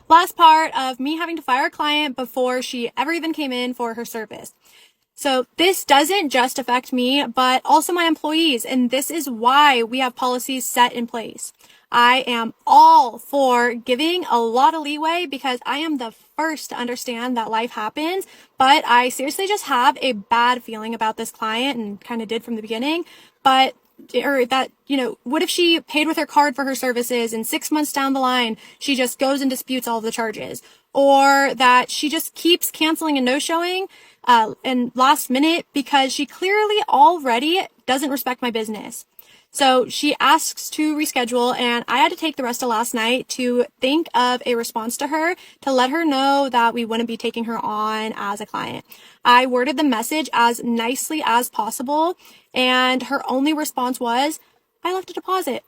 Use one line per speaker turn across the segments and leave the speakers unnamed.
last part of me having to fire a client before she ever even came in for her service. So this doesn't just affect me, but also my employees, and this is why we have policies set in place. I am all for giving a lot of leeway because I am the first to understand that life happens, but I seriously just have a bad feeling about this client and kind of did from the beginning. But or that, what if she paid with her card for her services and 6 months down the line, she just goes and disputes all of the charges, or that she just keeps canceling and no-showing and last minute because she clearly already doesn't respect my business. So she asks to reschedule, and I had to take the rest of last night to think of a response to her to let her know that we wouldn't be taking her on as a client. I worded the message as nicely as possible, and her only response was, "I left a deposit."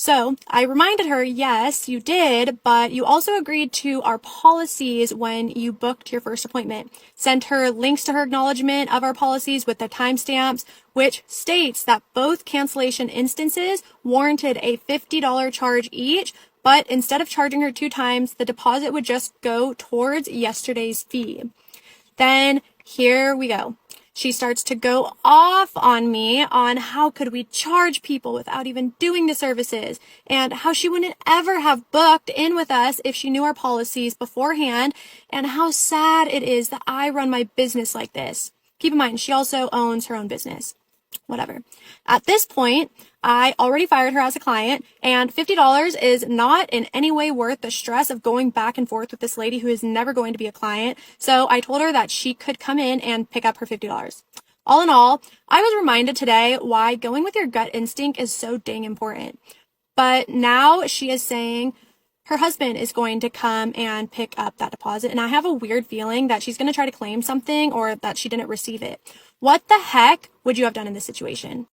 So I reminded her, yes, you did, but you also agreed to our policies when you booked your first appointment. Sent her links to her acknowledgement of our policies with the timestamps, which states that both cancellation instances warranted a $50 charge each, but instead of charging her 2 times, the deposit would just go towards yesterday's fee. Then here we go. She starts to go off on me on how could we charge people without even doing the services, and how she wouldn't ever have booked in with us if she knew our policies beforehand, and how sad it is that I run my business like this. Keep in mind, she also owns her own business. Whatever. At this point, I already fired her as a client, and $50 is not in any way worth the stress of going back and forth with this lady who is never going to be a client. So I told her that she could come in and pick up her $50. All in all, I was reminded today why going with your gut instinct is so dang important. But now she is saying her husband is going to come and pick up that deposit, and I have a weird feeling that she's going to try to claim something or that she didn't receive it. What the heck would you have done in this situation?